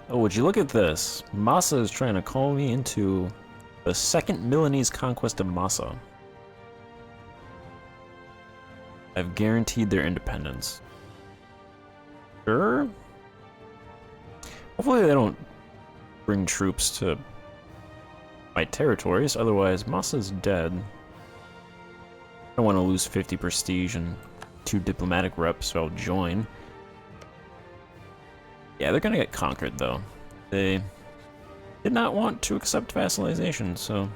Oh, would you look at this? Massa is trying to call me into the second Milanese conquest of Massa. I've guaranteed their independence. Sure? Hopefully they don't bring troops to my territories, otherwise Massa's dead. I don't want to lose 50 prestige and 2 diplomatic reps, so I'll join. Yeah, they're gonna get conquered, though. They did not want to accept vassalization, so...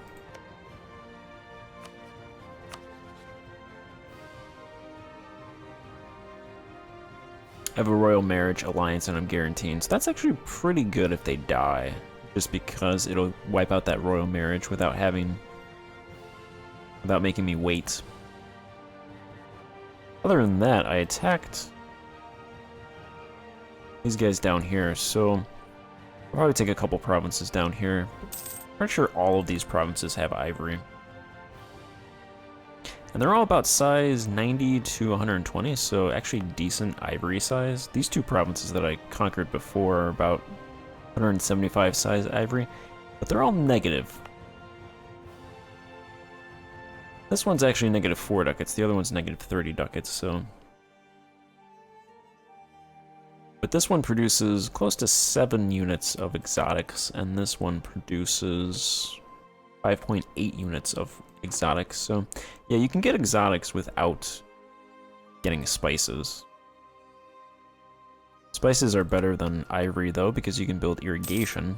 I have a royal marriage alliance and I'm guaranteeing, so that's actually pretty good if they die. Just because it'll wipe out that royal marriage without making me wait. Other than that, I attacked these guys down here, so I'll probably take a couple provinces down here. Pretty sure all of these provinces have ivory. And they're all about size 90 to 120, so actually decent ivory size. These 2 provinces that I conquered before are about 175 size ivory, but they're all negative. This one's actually negative 4 ducats, the other one's negative 30 ducats, so... But this one produces close to 7 units of exotics, and this one produces 5.8 units of exotics, so... Yeah, you can get exotics without getting spices. Spices are better than ivory, though, because you can build irrigation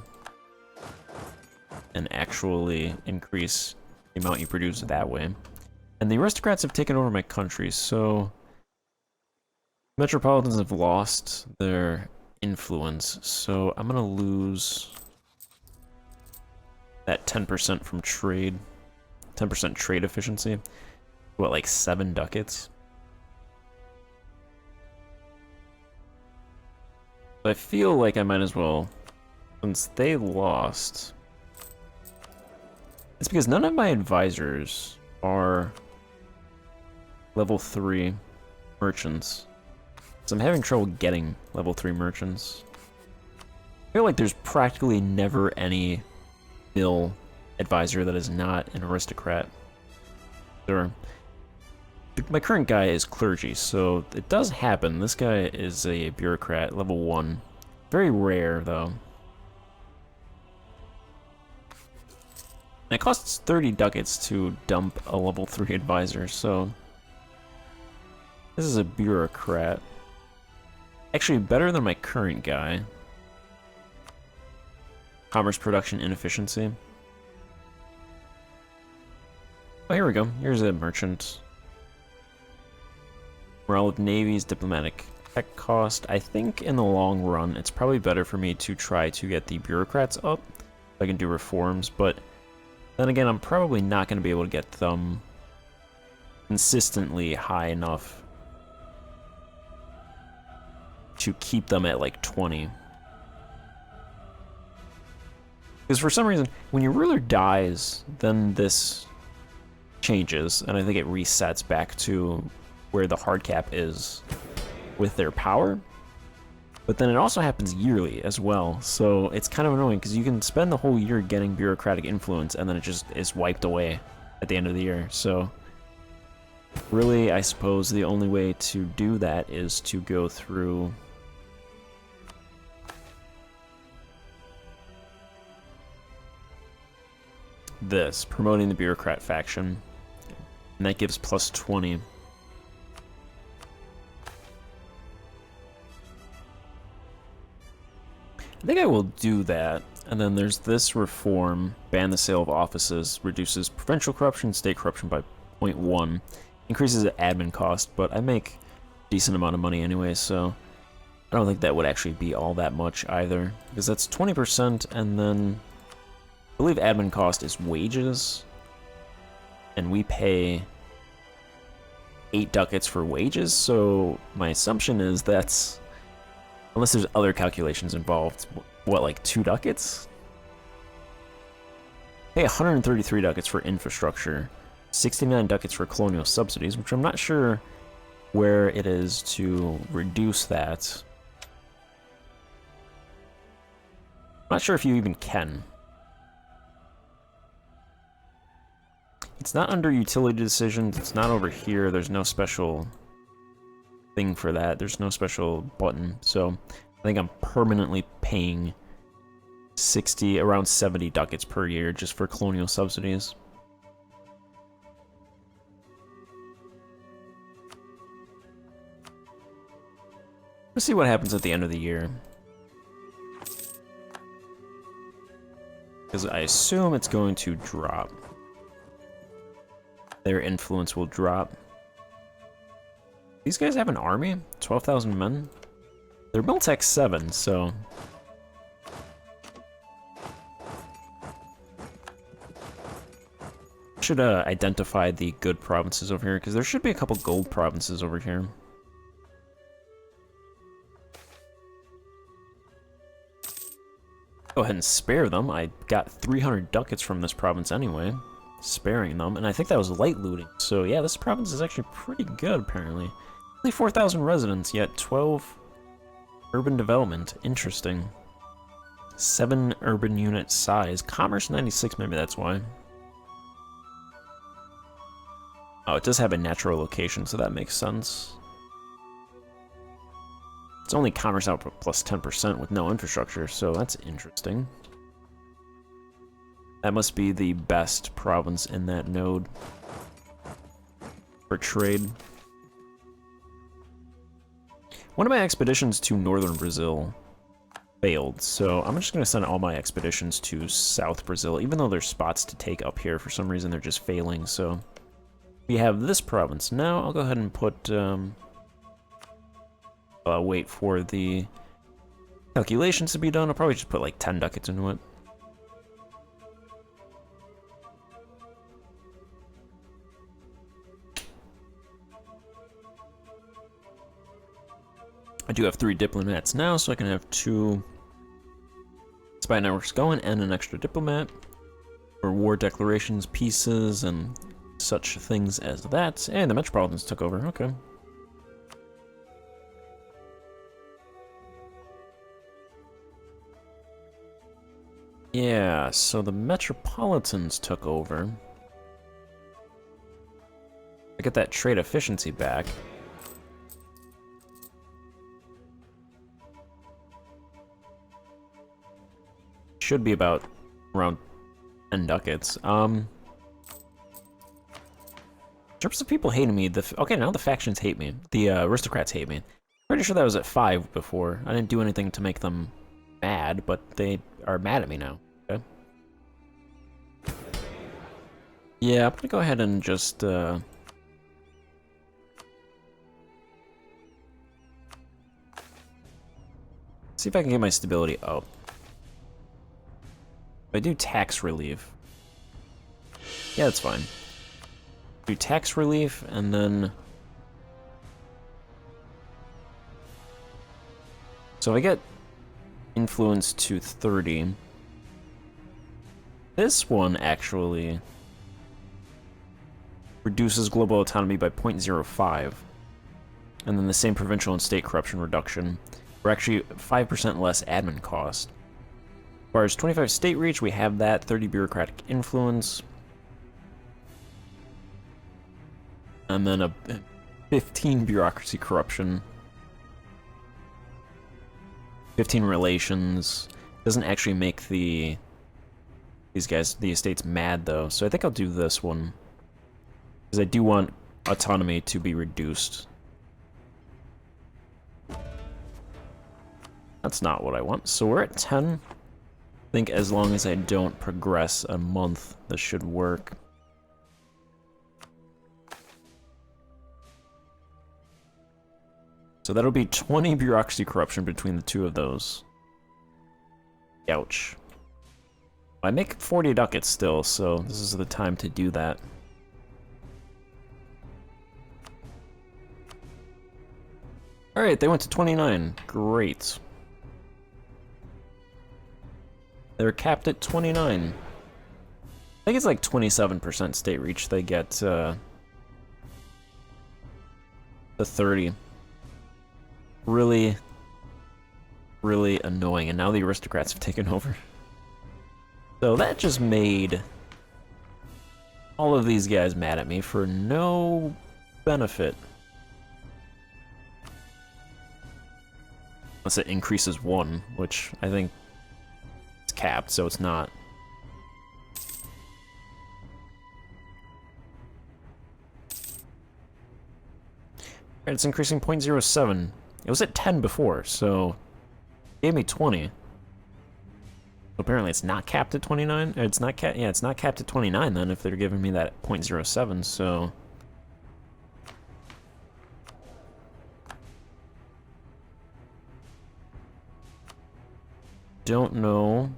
and actually increase the amount you produce that way. And the aristocrats have taken over my country, so metropolitans have lost their influence, so I'm gonna lose that 10% from trade, 10% trade efficiency. What, like 7 ducats? I feel like I might as well, since they lost. It's because none of my advisors are level 3 merchants. So I'm having trouble getting level 3 merchants. I feel like there's practically never any mill advisor that is not an aristocrat. My current guy is clergy, so it does happen. This guy is a bureaucrat, level 1. Very rare, though. And it costs 30 ducats to dump a level 3 advisor, so... This is a bureaucrat. Actually, better than my current guy. Commerce production inefficiency. Oh, here we go. Here's a merchant. Morale of navies, diplomatic tech cost. I think in the long run, it's probably better for me to try to get the bureaucrats up. If I can do reforms, but then again, I'm probably not going to be able to get them consistently high enough to keep them at like 20. Because for some reason, when your ruler dies, then this changes, and I think it resets back to where the hard cap is with their power. But then it also happens yearly as well, so it's kind of annoying because you can spend the whole year getting bureaucratic influence and then it just is wiped away at the end of the year. So really, I suppose the only way to do that is to go through this, promoting the bureaucrat faction, and that gives plus 20. I think I will do that, and then there's this reform, ban the sale of offices, reduces provincial corruption, state corruption by 0.1, increases the admin cost, but I make a decent amount of money anyway, so I don't think that would actually be all that much either, because that's 20%, and then I believe admin cost is wages, and we pay 8 ducats for wages, so my assumption is that's, unless there's other calculations involved, what, like 2 ducats? Pay 133 ducats for infrastructure, 69 ducats for colonial subsidies, which I'm not sure where it is to reduce that. not sure if you even can. It's not under utility decisions, it's not over here, there's no special thing for that, there's no special button, so I think I'm permanently paying around 70 ducats per year just for colonial subsidies. Let's see what happens at the end of the year. Because I assume it's going to drop. Their influence will drop. These guys have an army? 12,000 men? They're Miltech 7, so... should identify the good provinces over here, because there should be a couple gold provinces over here. Go ahead and spare them. I got 300 ducats from this province anyway, sparing them, and I think that was light looting. So yeah, this province is actually pretty good, apparently. Only 4,000 residents, yet 12 urban development. Interesting. 7 urban unit size. Commerce 96, maybe that's why. Oh, it does have a natural location, so that makes sense. It's only commerce output plus 10% with no infrastructure, so that's interesting. That must be the best province in that node for trade. One of my expeditions to northern Brazil failed, so I'm just going to send all my expeditions to South Brazil, even though there's spots to take up here. For some reason, they're just failing, so... we have this province. Now I'll go ahead and put, wait for the calculations to be done. I'll probably just put like 10 ducats into it. I do have 3 diplomats now, so I can have 2 spy networks going and an extra diplomat for war declarations, pieces, and such things as that. And the Metropolitans took over, okay. Yeah, so the Metropolitans took over. I get that trade efficiency back. Should be about around 10 ducats. In terms of people hating me, okay, now the factions hate me. The aristocrats hate me. Pretty sure that was at 5 before. I didn't do anything to make them mad, but they are mad at me now. Okay. Yeah, I'm gonna go ahead and just see if I can get my stability up. If I do tax relief. Yeah, that's fine. Do tax relief, and then... so I get influence to 30. This one actually reduces global autonomy by 0.05. And then the same provincial and state corruption reduction. We're actually 5% less admin cost. As far as 25 state reach, we have that. 30 bureaucratic influence. And then a 15 bureaucracy corruption. 15 relations. Doesn't actually make these guys, the estates, mad though. So I think I'll do this one. Because I do want autonomy to be reduced. That's not what I want. So we're at 10. I think as long as I don't progress a month, this should work. So that'll be 20 bureaucracy corruption between the two of those. Ouch. I make 40 ducats still, so this is the time to do that. Alright, they went to 29. Great. They're capped at 29. I think it's like 27% state reach they get to 30. Really, really annoying. And now the aristocrats have taken over. So that just made all of these guys mad at me for no benefit. Unless it increases 1, which I think it's capped, so it's not. Alright, it's increasing 0.07. It was at 10 before, so it gave me 20. Apparently it's not capped at 29. It's not capped. Yeah, it's not capped at 29 then if they're giving me that 0.07, so don't know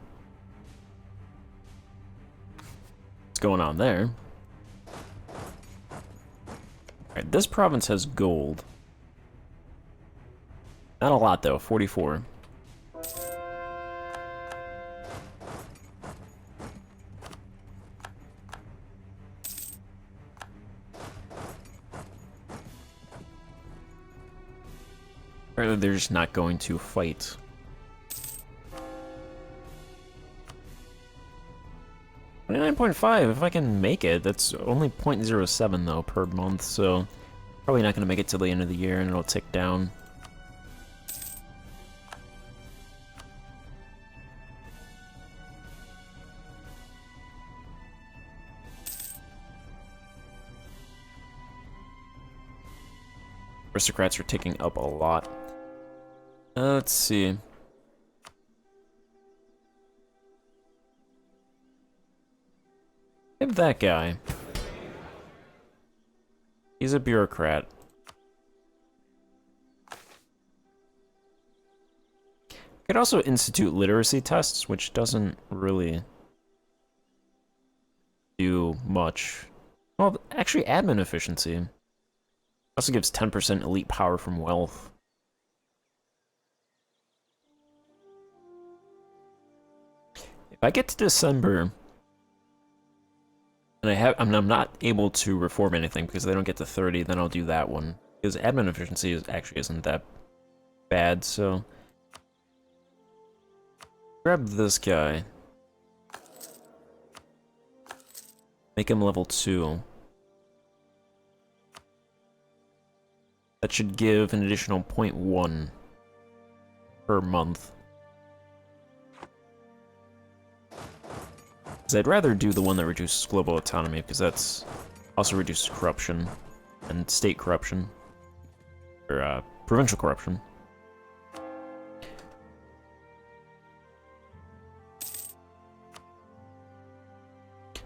what's going on there. Alright, this province has gold. Not a lot though, 44. Or they're just not going to fight. $29.5, if I can make it. That's only 0.07 though per month, so probably not gonna make it till the end of the year and it'll tick down. Aristocrats are ticking up a lot. Let's see. Give that guy. He's a bureaucrat. Could also institute literacy tests, which doesn't really do much. Well, actually, admin efficiency. Also gives 10% elite power from wealth. If I get to December, and I'm not able to reform anything because they don't get to 30, then I'll do that one. Because admin efficiency actually isn't that bad, so grab this guy. Make him level 2. That should give an additional 0.1 per month. Because I'd rather do the one that reduces global autonomy, because that's also reduces corruption and state corruption, or provincial corruption.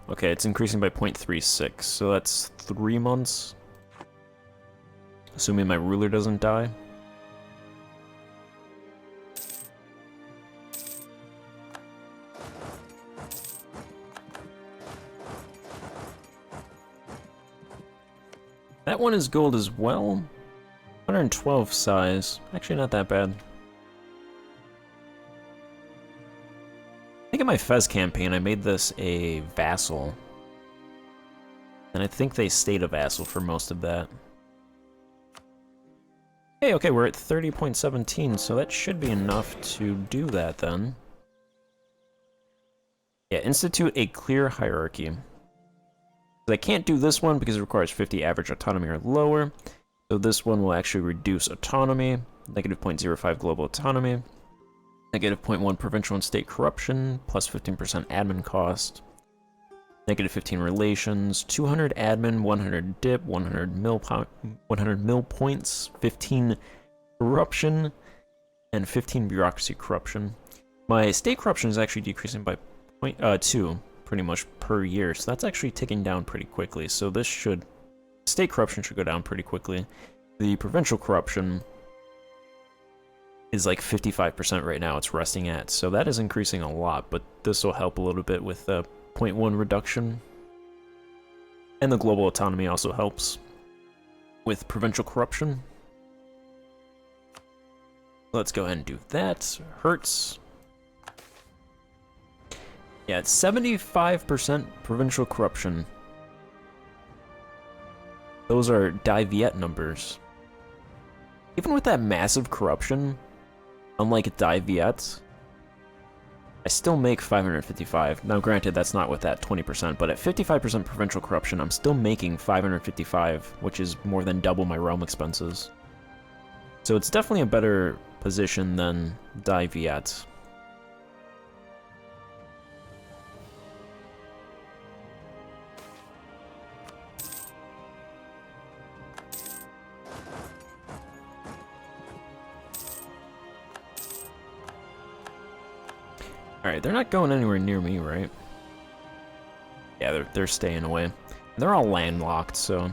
Okay, it's increasing by 0.36, so that's 3 months. Assuming my ruler doesn't die. That one is gold as well. 112 size. Actually not that bad. I think in my Fez campaign I made this a vassal. And I think they stayed a vassal for most of that. Hey, okay, we're at 30.17, so that should be enough to do that then. Yeah, institute a clear hierarchy. I can't do this one because it requires 50 average autonomy or lower. So this one will actually reduce autonomy, negative 0.05 global autonomy, negative 0.1 provincial and state corruption, plus 15% admin cost, negative 15 relations, 200 admin, 100 dip, 100 mil points, 15 corruption, and 15 bureaucracy corruption. My state corruption is actually decreasing by 2 pretty much per year, so that's actually ticking down pretty quickly. So this should, state corruption should go down pretty quickly. The provincial corruption is like 55% right now it's resting at, so that is increasing a lot, but this will help a little bit with the 0.1 reduction. And the global autonomy also helps with provincial corruption. Let's go ahead and do that. Hurts. Yeah, it's 75% provincial corruption. Those are Die Viet numbers. Even with that massive corruption, unlike Die Viet, I still make 555. Now, granted, that's not with that 20%, but at 55% provincial corruption, I'm still making 555, which is more than double my realm expenses. So it's definitely a better position than Die Viet. Alright, they're not going anywhere near me, right? Yeah, they're staying away. They're all landlocked, so...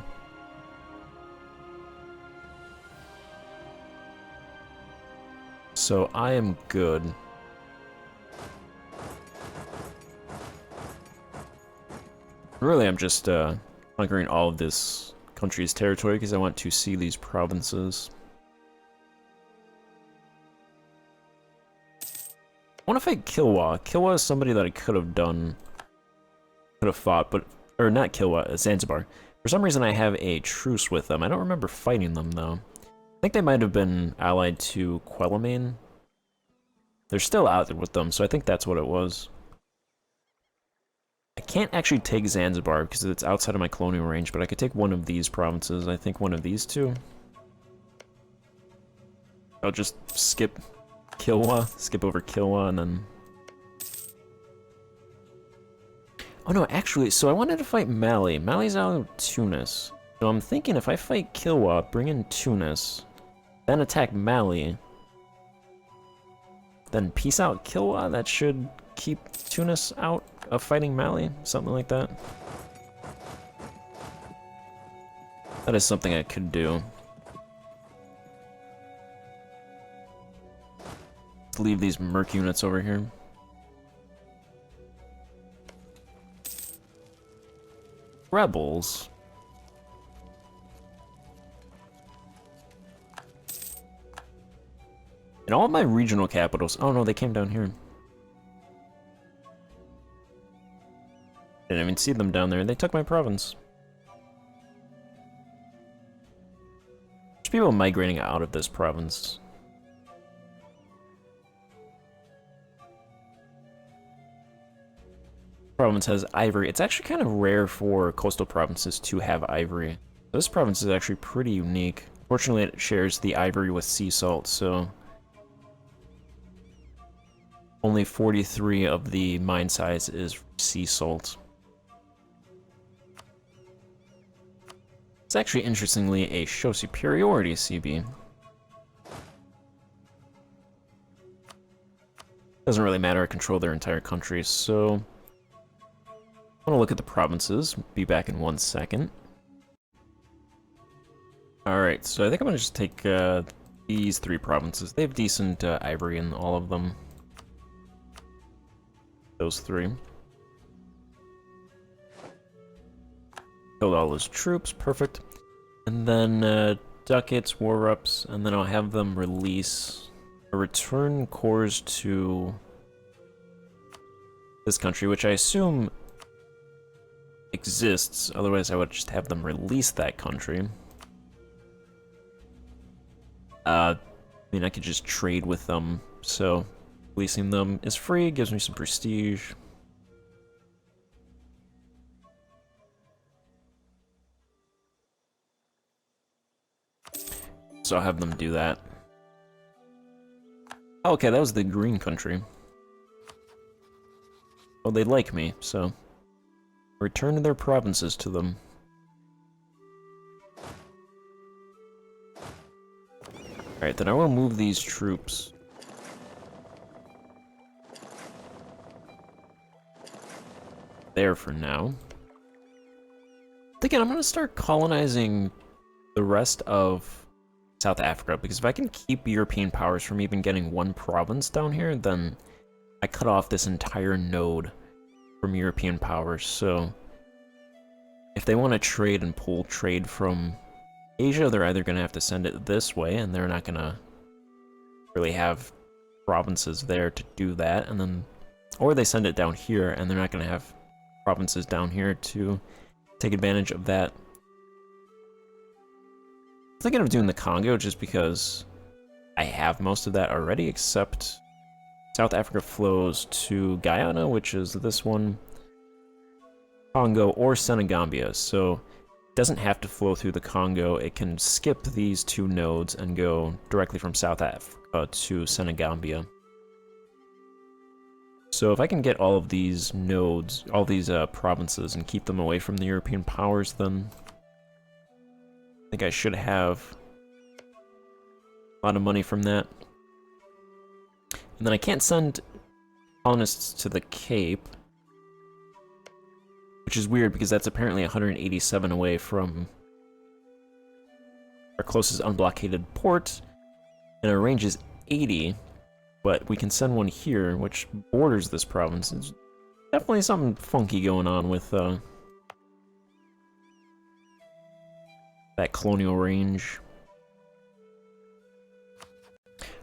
So I am good. Really, I'm just conquering all of this country's territory because I want to see these provinces. I want to fight Kilwa. Kilwa is somebody that I could have fought, but, or not Kilwa, Zanzibar. For some reason I have a truce with them. I don't remember fighting them though. I think they might have been allied to Quelimane. They're still out there with them, so I think that's what it was. I can't actually take Zanzibar because it's outside of my colonial range, but I could take one of these provinces. I think one of these two. I'll just skip Kilwa, skip over Kilwa, and then... Oh no, actually, so I wanted to fight Mali. Mali's out of Tunis. So I'm thinking if I fight Kilwa, bring in Tunis, then attack Mali, then peace out Kilwa, that should keep Tunis out of fighting Mali, something like that. That is something I could do. Leave these merc units over here. Rebels. And all of my regional capitals. Oh no, they came down here. Didn't even see them down there. They took my province. There's people migrating out of this province. Province has ivory. It's actually kind of rare for coastal provinces to have ivory. This province is actually pretty unique. Fortunately, it shares the ivory with sea salt, so... Only 43 of the mine size is sea salt. It's actually, interestingly, a show superiority CB. Doesn't really matter, I control their entire country, so... I want to look at the provinces. Be back in 1 second. Alright, so I think I'm going to just take these 3 provinces. They have decent ivory in all of them. Those 3. Killed all those troops, perfect. And then ducats, war ups, and then I'll have them release or return cores to this country, which I assume exists, otherwise I would just have them release that country. I mean, I could just trade with them, so releasing them is free, gives me some prestige. So I'll have them do that. Oh, okay, that was the green country. Well, they like me, so... Return their provinces to them. Alright, then I will move these troops. There for now. Thinking I'm gonna start colonizing the rest of South Africa, because if I can keep European powers from even getting one province down here, then I cut off this entire node from European powers. So if they want to trade and pull trade from Asia, they're either going to have to send it this way, and they're not going to really have provinces there to do that, and then, or they send it down here, and they're not going to have provinces down here to take advantage of that. I'm thinking of doing the Congo just because I have most of that already, except South Africa flows to Guyana, which is this one, Congo, or Senegambia. So it doesn't have to flow through the Congo. It can skip these two nodes and go directly from South Africa to Senegambia. So if I can get all of these nodes, all these provinces, and keep them away from the European powers, then I think I should have a lot of money from that. And then I can't send colonists to the Cape, which is weird because that's apparently 187 away from our closest unblockaded port, and our range is 80, but we can send one here, which borders this province. There's definitely something funky going on with that colonial range.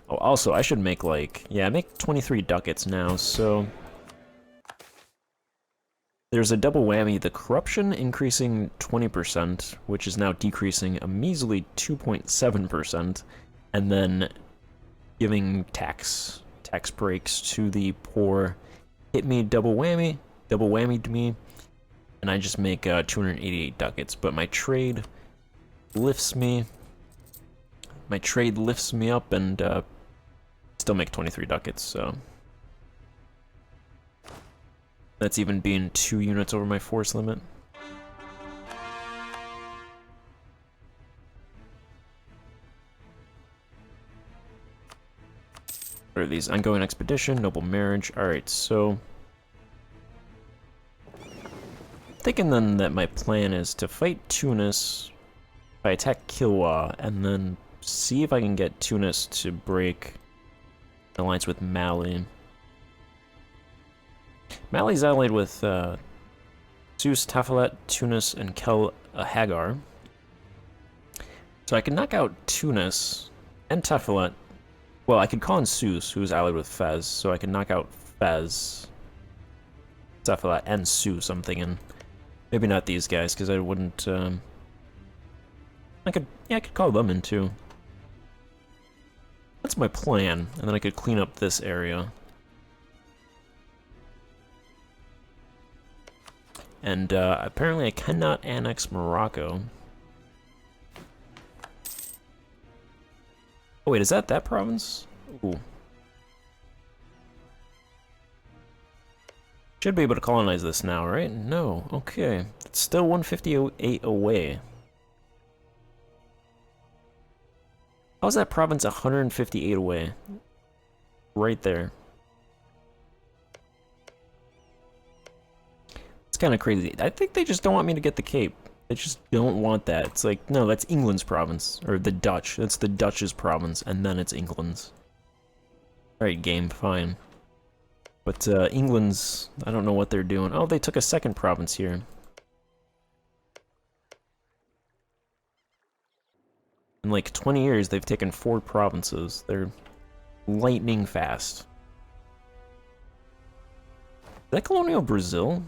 Oh, also, I should make like, yeah, I make 23 ducats now, so there's a double whammy. The corruption increasing 20%, which is now decreasing a measly 2.7%, and then giving tax breaks to the poor. Hit me double whammied me, and I just make 288 ducats, but my trade lifts me up and still make 23 ducats, so that's even being 2 units over my force limit. What are these? Ongoing expedition, noble marriage. Alright, so thinking then that my plan is to fight Tunis, if I attack Kilwa, and then see if I can get Tunis to break an alliance with Mali. Mali's allied with Zeus, Tafilet, Tunis, and Kel Hagar. So I can knock out Tunis and Tafilet. Well, I could call in Zeus, who's allied with Fez, so I can knock out Fez, Tafilet, and Zeus, I'm thinking. Maybe not these guys, because I wouldn't... I could call them in too. That's my plan, and then I could clean up this area. And apparently I cannot annex Morocco. Oh wait, is that province? Ooh. Should be able to colonize this now, right? No, okay. It's still 158 away. How's that province 158 away? Right there. It's kind of crazy. I think they just don't want me to get the Cape. They just don't want that. It's like, no, that's England's province. Or the Dutch. That's the Dutch's province, and then it's England's. Alright, game, fine. But England's, I don't know what they're doing. Oh, they took a second province here. In like 20 years, they've taken 4 provinces. They're lightning fast. Is that colonial Brazil?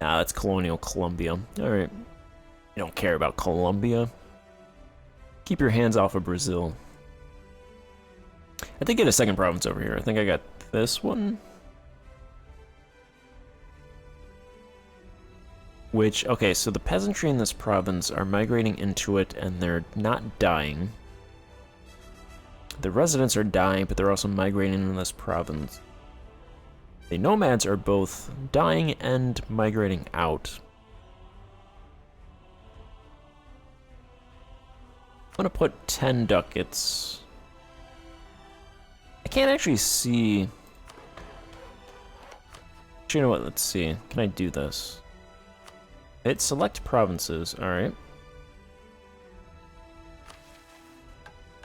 Nah, that's colonial Colombia. Alright. You don't care about Colombia. Keep your hands off of Brazil. I did get a second province over here. I think I got this one. Which, okay, so the peasantry in this province are migrating into it and they're not dying. The residents are dying, but they're also migrating in this province. The nomads are both dying and migrating out. I'm gonna put 10 ducats. I can't actually see... Actually, you know what, let's see. Can I do this? Hit select provinces, alright.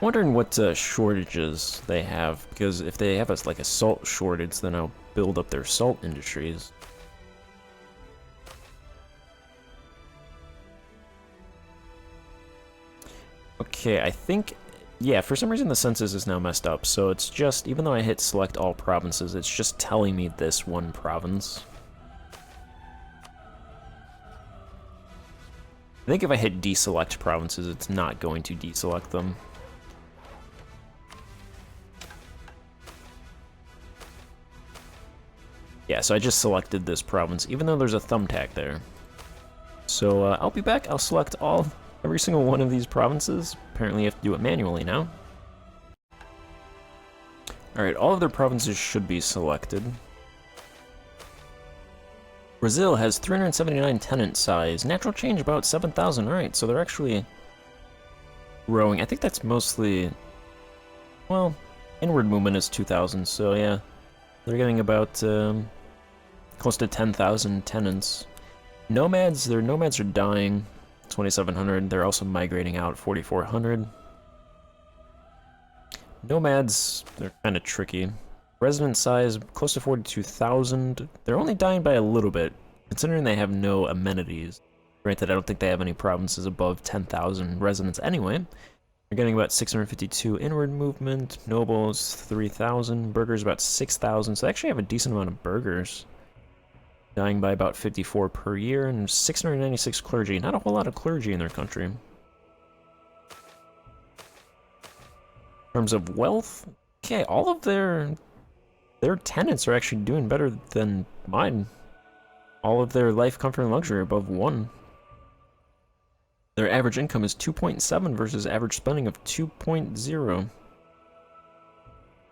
Wondering what shortages they have, because if they have like a salt shortage, then I'll build up their salt industries. Okay, I think, yeah, for some reason the census is now messed up, so it's just, even though I hit select all provinces, it's just telling me this one province. I think if I hit deselect provinces, it's not going to deselect them. Yeah, so I just selected this province, even though there's a thumbtack there. So I'll be back. I'll select every single one of these provinces. Apparently you have to do it manually now. Alright, all of their provinces should be selected. Brazil has 379 tenant size. Natural change about 7,000. Alright, so they're actually growing. I think that's mostly... Well, inward movement is 2,000, so yeah. They're getting about close to 10,000 tenants. Nomads, their nomads are dying, 2,700. They're also migrating out, 4,400. Nomads, they're kind of tricky. Resident size, close to 42,000. They're only dying by a little bit, considering they have no amenities. Granted, I don't think they have any provinces above 10,000 residents anyway. They're getting about 652 inward movement. Nobles, 3,000. Burghers, about 6,000. So they actually have a decent amount of burghers. Dying by about 54 per year, and 696 clergy. Not a whole lot of clergy in their country. In terms of wealth, okay, all of their tenants are actually doing better than mine. All of their life, comfort, and luxury are above 1. Their average income is 2.7 versus average spending of 2.0.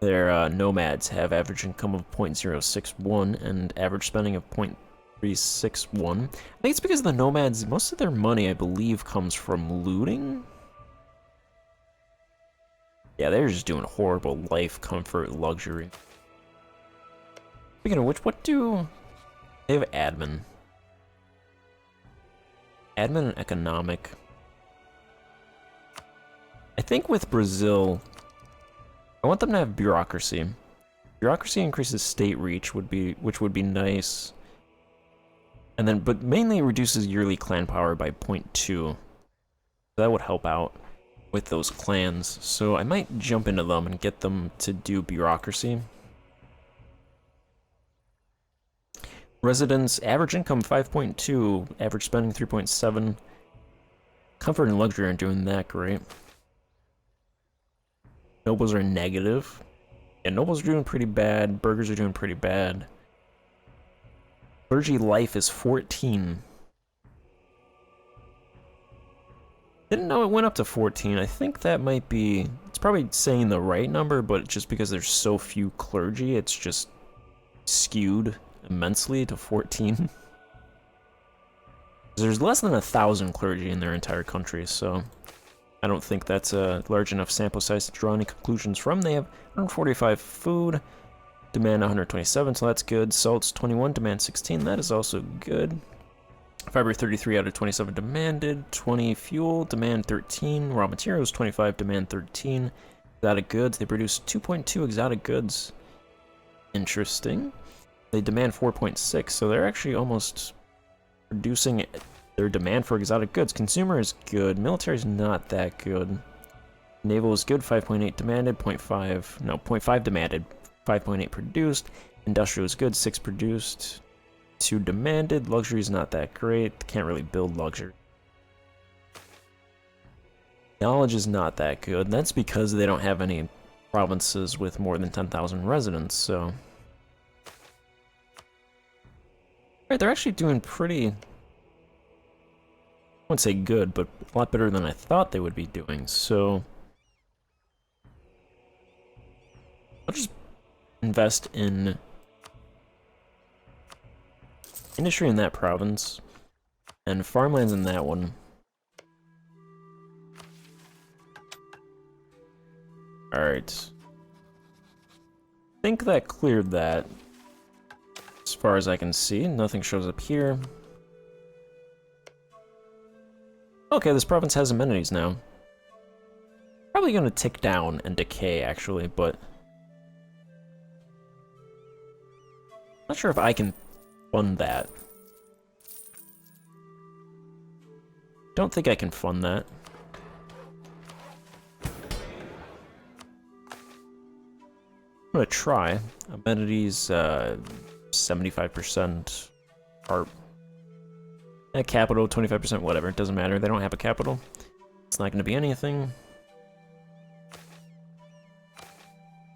Their nomads have average income of 0.061 and average spending of 0.361. I think it's because the nomads, most of their money, I believe, comes from looting. Yeah, they're just doing horrible life, comfort, luxury. Speaking of which, what do... They have admin. Admin and economic. I think with Brazil, I want them to have bureaucracy. Bureaucracy increases state reach, which would be nice. And then, but mainly reduces yearly clan power by 0.2. That would help out with those clans. So I might jump into them and get them to do bureaucracy. Residents, average income 5.2, average spending 3.7. Comfort and luxury aren't doing that great. Nobles are negative. Yeah, nobles are doing pretty bad. Burghers are doing pretty bad. Clergy life is 14. Didn't know it went up to 14. I think that might be... It's probably saying the right number, but just because there's so few clergy, it's just skewed immensely to 14. There's less than 1,000 clergy in their entire country, so I don't think that's a large enough sample size to draw any conclusions from. They have 145 food, demand 127, so that's good. Salts 21, demand 16, that is also good. Fiber 33 out of 27 demanded, 20 fuel, demand 13, raw materials 25, demand 13. Exotic goods, they produce 2.2 exotic goods. Interesting. They demand 4.6, so they're actually almost reducing their demand for exotic goods. Consumer is good, military is not that good. Naval is good, 5.8 demanded, 0.5 demanded, 5.8 produced. Industrial is good, 6 produced, 2 demanded. Luxury is not that great, can't really build luxury. Knowledge is not that good, that's because they don't have any provinces with more than 10,000 residents, so... Right, they're actually doing pretty... I wouldn't say good, but a lot better than I thought they would be doing, so... I'll just invest in industry in that province, and farmlands in that one. Alright. I think that cleared that. As far as I can see, nothing shows up here. Okay, this province has amenities now. Probably gonna tick down and decay, actually, but... Not sure if I can fund that. Don't think I can fund that. I'm gonna try. Amenities, 75%. Art. Capital, 25%, whatever. It doesn't matter. They don't have a capital. It's not gonna be anything.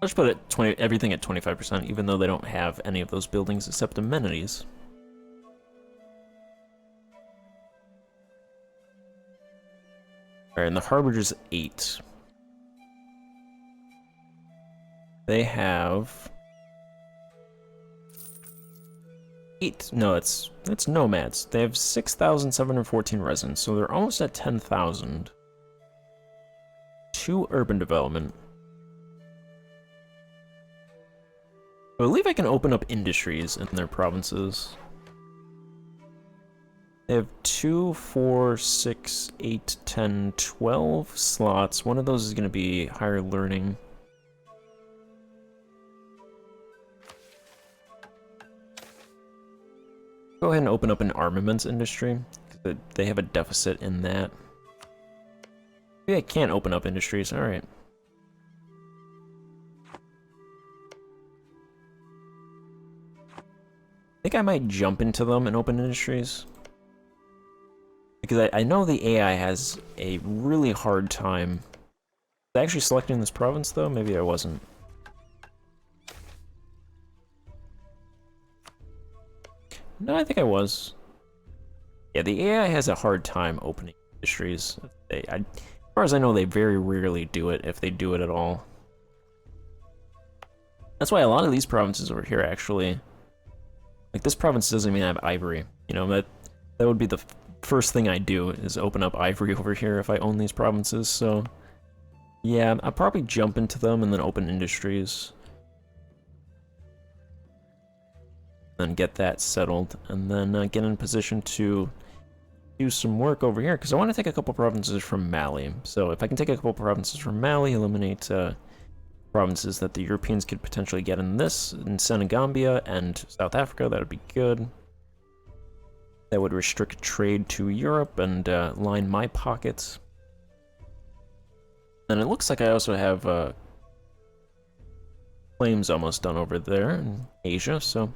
I'll just put it everything at 25%, even though they don't have any of those buildings except amenities. Alright, and the Harbor's 8. They have 8. No, it's nomads. They have 6,714 residents, so they're almost at 10,000. 2 urban development. I believe I can open up industries in their provinces. They have 2, 4, 6, 8, 10, 12 slots. One of those is going to be higher learning. Go ahead and open up an armaments industry. They have a deficit in that. Maybe I can't open up industries. Alright. I think I might jump into them and open industries. Because I know the AI has a really hard time. Was I actually selecting this province, though? Maybe I wasn't. No, I think I was. Yeah, the AI has a hard time opening industries. As far as I know, they very rarely do it, if they do it at all. That's why a lot of these provinces over here, actually... Like, this province doesn't even have ivory. You know, that would be the first thing I do, is open up ivory over here if I own these provinces, so... Yeah, I'll probably jump into them and then open industries. Then get that settled, and then get in position to do some work over here, because I want to take a couple provinces from Mali. So if I can take a couple provinces from Mali, eliminate provinces that the Europeans could potentially get in Senegambia and South Africa, that would be good. That would restrict trade to Europe and line my pockets. And it looks like I also have claims almost done over there in Asia, so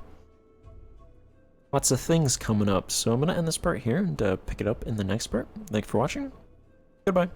lots of things coming up. So I'm going to end this part here and pick it up in the next part. Thank you for watching. Goodbye.